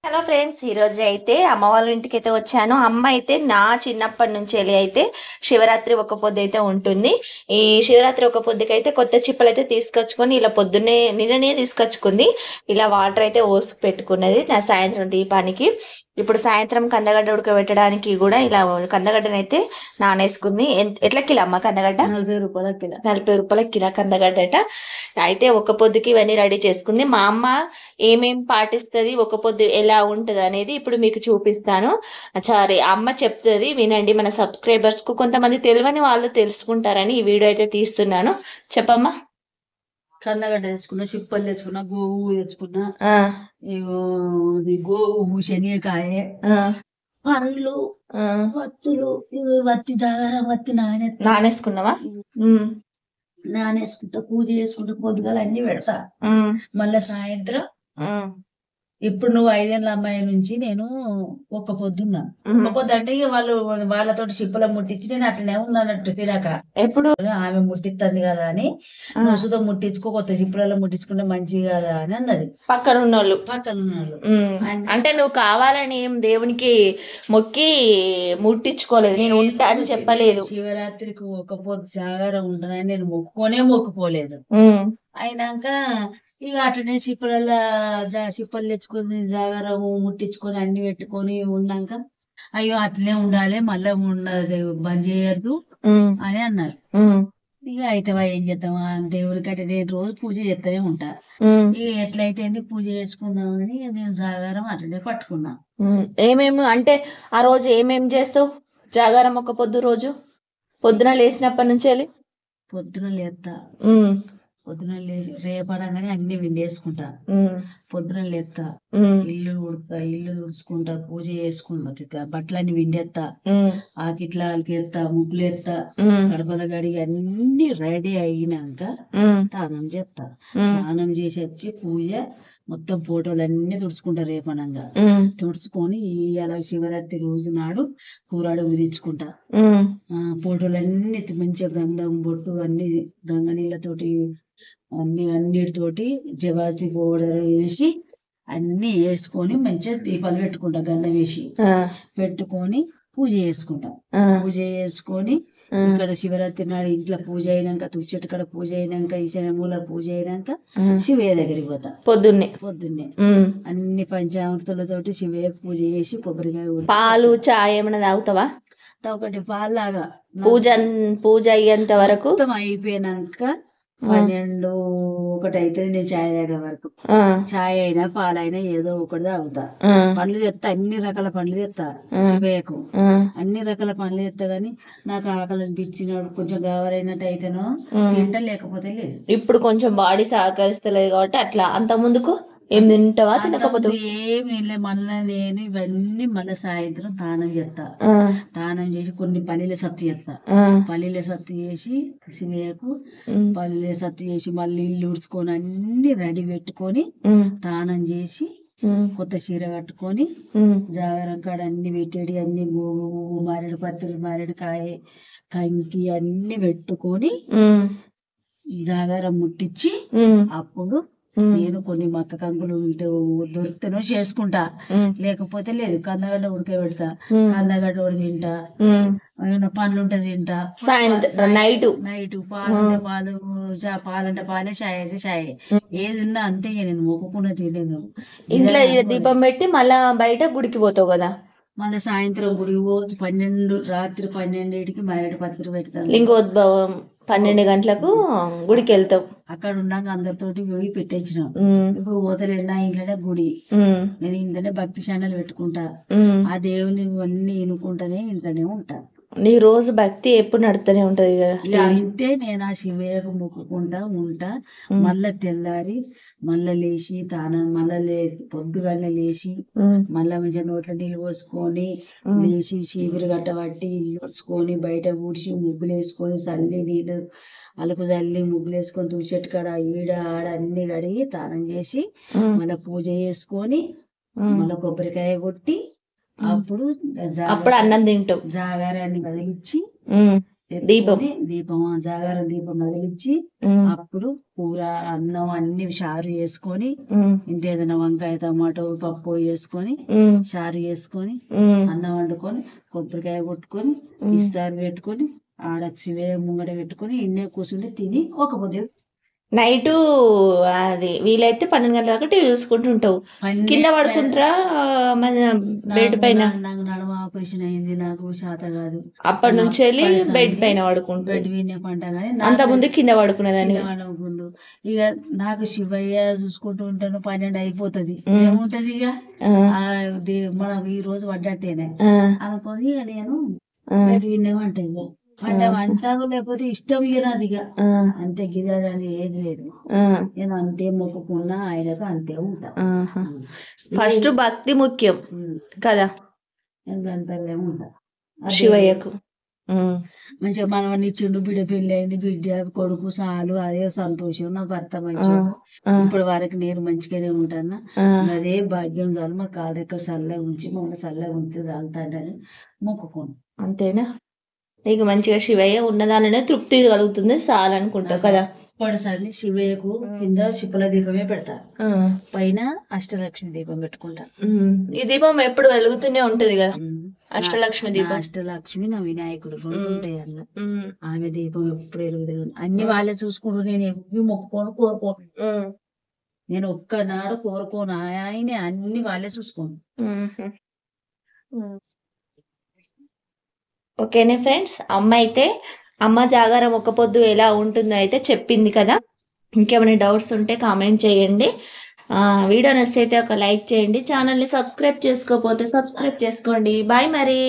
Hello friends, ఈరోజు అయితే అమ్మ వాళ్ళ ఇంటికి అయితే వచ్చాను. అమ్మ అయితే నా చిన్నప్పటి నుంచి అయితే శివరాత్రి ఒక పొద్దు అయితే ఉంటుంది. ఈ శివరాత్రి ఒక పొద్దుకైతే కొత్త చిప్పలు అయితే తీసుకొచ్చుకొని ఇలా పొద్దున్నే నిన్ననే తీసుకొచ్చుకుంది. ఇలా వాటర్ అయితే పోసి పెట్టుకున్నది నా సాయంత్రం దీపానికి. ఇప్పుడు సాయంత్రం కందగడ్డ ఉడకబెట్టడానికి కూడా ఇలా కందగడ్డనైతే నానేసుకుంది. ఎట్లా కిలో అమ్మ కందగడ్డ? 40 రూపాయల కిలో. 40 రూపాయల కిలో కందగడ్డట. అయితే ఒక పొద్దుకి ఇవన్నీ రెడీ చేసుకుంది. మా అమ్మ ఏమేం పాటిస్తుంది, ఒక పొద్దు ఎలా ఉంటది అనేది ఇప్పుడు మీకు చూపిస్తాను. సరే, అమ్మ చెప్తుంది వినండి. మన సబ్స్క్రైబర్స్ కు కొంతమంది తెలియని వాళ్ళు తెలుసుకుంటారని ఈ వీడియో అయితే తీస్తున్నాను. చెప్పమ్మా. కందగడ్డ తెచ్చుకున్నా, చిప్పలు తెచ్చుకున్నా, గోవు తెచ్చుకున్నా, గోవు, శనగకాయ, పండ్లు, వత్తులు, వత్తి జాగారం వత్తి నానేసుకున్నావా? నానేసుకుంటా, పూజ చేసుకుంటా, పొద్దుగాల అన్ని పెడతా. మళ్ళా సాయంత్రం ఇప్పుడు నువ్వు 5 ఏళ్ళ అమ్మాయి నుంచి నేను ఒక్క పొద్దున్నా. ఒక్క పొద్దు అంటే వాళ్ళు వాళ్ళతో చిప్పల ముట్టించి నేను అట్లనే ఉన్నానట్టు తినక. ఎప్పుడు ఆమె ముట్టిస్తుంది కదా అని నొసుతో ముట్టించుకో, కొత్త చిప్పులలో ముట్టించుకుంటే మంచిది కదా అని అన్నది పక్కన ఉన్నోళ్ళు. అంటే నువ్వు కావాలని ఏం దేవునికి మొక్కి ముట్టించుకోలేదు, నేను ఉంటా అని చెప్పలేదు. శివరాత్రికి ఒక పొద్దు జాగారం ఉంటుందని నేను మొక్కుకోలేదు. అయినాక ఇక అట్లనే చిప్పలు తెచ్చుకొని జాగారం ముట్టించుకొని అన్ని పెట్టుకొని ఉన్నాక అయ్యో అట్లనే ఉండాలి, మళ్ళీ ఉండదు, బంద్ చేయద్దు అని అన్నారు. ఇక అయితే ఏం చేద్దామా, దేవుడికి అంటే నేను రోజు పూజ చేస్తూనే ఉంటా. ఇక ఎట్లయితే పూజ చేసుకుందామని నేను జాగారం అట్లనే పట్టుకున్నా. ఏమేమి అంటే ఆ రోజు ఏమేమి చేస్తావు జాగారం ఒక పొద్దు రోజు? పొద్దున లేచినప్పటి నుంచి పొద్దున లేస్తా, పొద్దున లేచి రేపడంగానే అన్ని విండేసుకుంటా. పొద్దున లేస్తా, ఇల్లు తుడుచుకుంటా, పూజ చేసుకుంటా, బట్టలన్నీ విండేస్తా, ఆకిట్లా అలికేస్తా, ముగ్గులు ఎత్తా, గడపల గడిగి అన్ని రెడీ అయినాక స్నానం చేస్తా. స్నానం చేసి వచ్చి పూజ మొత్తం ఫోటోలన్నీ తుడుచుకుంటా. రేపనంగా తుడుచుకొని ఇలా శివరాత్రి రోజు నాడు కూరాడు విధించుకుంటా. ఫోటోలన్నీ మంచిగా గంధం బొట్టు అన్ని గంగ నీళ్ళతోటి అన్నిటితోటి జవాతి పౌడర్ వేసి అన్ని వేసుకొని మంచిగా దీపాలు పెట్టుకుంటా. గంధం వేసి పెట్టుకొని పూజ చేసుకుంటా. పూజ చేసుకొని ఇక్కడ శివరాత్రి నాడు ఇంట్లో పూజ అయినాక, తుడిచెట్టు కాడ పూజ అయినాక, ఈశాన్యమూల పూజ అయినాక శివయ్య దగ్గరికి పోతా. పొద్దున్నే అన్ని పంచామృతులతోటి శివయ్య పూజ చేసి కొబ్బరికాయ, పాలు, చాయ్ ఏమైనా తాగుతావా? ఒకటి పాల్లాగా పూజ అయ్యేంత వరకు అయిపోయినాక 12-1 అవుతుంది నేను చాయ్ తాగే వరకు. చాయ్ అయినా పాలైనా ఏదో ఒకటి తాగుతా. పండ్లు తెస్తా, అన్ని రకాల పండ్లు తెస్తా శివయ్యకు. అన్ని రకాల పండ్లు తెస్తా గానీ నాకు ఆకలి అనిపించినప్పుడు కొంచెం గావరైనట్టు అయితేనో తింటా, లేకపోతే లేదు. ఇప్పుడు కొంచెం బాడీ సహకరిస్తలేదు కాబట్టి అట్లా. అంత ముందుకు ఏం తింటావా? తినకపోతే ఏం తినలే. మళ్ళా నేను ఇవన్నీ మళ్ళీ సాయంత్రం తానం చేస్తా. తానం చేసి కొన్ని పల్లీల సత్తు చేస్తా. పల్లీల సత్తు చేసి శివయ్యకు పల్లీల సత్తు చేసి మళ్ళీ ఇల్లు ఉడుచుకొని అన్ని రెడీ పెట్టుకొని తానం చేసి కొత్త చీర కట్టుకొని జాగరం కాడ అన్ని పెట్టేది అన్ని మారేడు పత్తులు, మారేడుకాయ, కంకి అన్ని పెట్టుకొని జాగారం ముట్టించి అప్పుడు నేను కొన్ని మక్క కంకులు దొరికితేనో చేసుకుంటా, లేకపోతే లేదు. కందగడ్డ ఉడకబెడతా, కందగడ్డ ఉడి తింటా, పండ్లు ఉంటే తింటా. సాయంత్రం నైట్ పాలంటే పాలే, చాయ్ అయితే చాయ్, ఏది ఉన్నా అంతే. నేను మొక్కుకున్న తినేది. ఇంట్లో దీపం పెట్టి మళ్ళా బయట గుడికి పోతావు కదా. మళ్ళీ సాయంత్రం గుడికి పోవచ్చు. రాత్రి 12కి మారేడు పత్రి పెడతాను. లింగోద్భవం 12 గంటలకు గుడికి వెళ్తావు. అక్కడ ఉన్నాక అందరితోటి పోయి పెట్టేచ్చినాం. ఇప్పుడు పోతలేదు, నా ఇంట్లోనే గుడి, నేను ఇంట్లోనే భక్తి ఛానల్ పెట్టుకుంటా. ఆ దేవుని అన్ని ఎన్నుకుంటానే ఇంట్లోనే ఉంటా. నీ రోజు భక్తి ఎప్పుడు నడుతూనే ఉంటది కదా. అంటే నేను ఆ శివయ్యకు మొక్కుకుంటా ఉంటా. మళ్ళా తెల్లారి మళ్ళా లేచి మళ్ళా పొద్దుగానే లేచి మళ్ళా మంచిగా నోట్ల నీళ్ళు పోసుకొని లేచి చీపురు గట్ట పట్టి ఇల్లు ఉడుచుకొని బయట ఊడ్చి ముగ్గులు వేసుకొని చల్లి నీళ్ళు అలుపు చల్లి ముగ్గులు వేసుకొని తుడిచెట్టు కాడ ఈడ ఆడ అన్ని కడిగి తానం చేసి మళ్ళీ పూజ చేసుకొని మళ్ళీ కొబ్బరికాయ కొట్టి అప్పుడు అన్నం తింటావు. జాగారాన్ని కదిలిచ్చి ఎత్తుకొని దీపం జాగారం దీపం వెలిగించి అప్పుడు కూర అన్నం అన్ని చారు వేసుకొని ఇంత ఏదైనా వంకాయ టమాటో పప్పు వేసుకొని చారు వేసుకొని అన్నం వండుకొని కొబ్బరికాయ కొట్టుకొని ఇస్తారు పెట్టుకొని ఆడ శివే ముంగడ పెట్టుకొని ఇన్నే కూర్చుంటే తిని ఒక పొద్దు నైట్ అది వీలైతే 12 గంటల దాకా టీవీ చూసుకుంటూ ఉంటావు. కింద పడుకుంటారా మన బెడ్ పైన? నాకు నడుమ ఆపరేషన్ అయింది, నాకు శాత కాదు. అప్పటి నుంచి వెళ్ళి బెడ్ పైన పడుకుంటా. బెడ్ వినే పంట కానీ అంత ముందు కింద పడుకునేదాన్ని. పడుకుండు ఇక నాకు శివయ్య చూసుకుంటూ ఉంటాను. 12 అయిపోతుంది, ఏముంటది ఇక మనం ఈ రోజు పడ్డట్టేనే అనుకొని ఇక నేను బెడ్ వినేమంటా. ఇక అంటే అంటాను లేకపోతే ఇష్టం ఇక నాది. ఇక అంతే గిదని ఏది లేదు. నేను అంతే మొక్కుకున్నా ఆయనకు అంతే ఉంటా. ఫస్ట్ భక్తి ముఖ్యం కదా, అంతలే ఉంటా శివయ్యకు. మంచిగా మనం ఇచ్చిండు, బిడ్డ పెళ్లి అయింది, బిడ్డ కొడుకు చాలు, అదే సంతోషం. నా భర్త మంచిగా ఇప్పుడు వరకు నేను మంచిగానే ఉంటాను. అదే భాగ్యం చాలు. మా కాళ్ళెక్కడ చల్లగా ఉంచి మమ్మల్ని చల్లగా ఉంచి చాలుతాడని మొక్కుకోను. అంతేనా? నీకు మంచిగా శివయ్య ఉన్నదాననే తృప్తి కలుగుతుంది చాలనుకుంటావు కదా. పడిసారి శివయ్యకు కింద శిపుల దీపమే పెడతారు, పైన అష్టలక్ష్మి దీపం పెట్టుకుంటా. ఈ దీపం ఎప్పుడు వెలుగుతూనే ఉంటది కదా, అష్టలక్ష్మి దీపం. అష్టలక్ష్మి నా వినాయకుడు రెండు ఉంటాయి అన్న. ఆమె దీపం ఎప్పుడు వెలుగుతుంది. అన్ని వాళ్ళే చూసుకుంటూ నేను ఎవ్వి మొక్కుకోను, కోరుకోను. నేను ఒక్కనాడు కోరుకోను, ఆయనే అన్ని వాళ్ళే చూసుకోను. ఓకేనే ఫ్రెండ్స్, అమ్మ జాగారం ఒక పొద్దు ఎలా ఉంటుందో అయితే చెప్పింది కదా. ఇంకేమైనా డౌట్స్ ఉంటే కామెంట్ చేయండి. వీడియో నచ్చితే ఒక లైక్ చేయండి. ఛానల్ని సబ్స్క్రైబ్ చేసుకోకపోతే సబ్స్క్రైబ్ చేసుకోండి. బాయ్ మరి.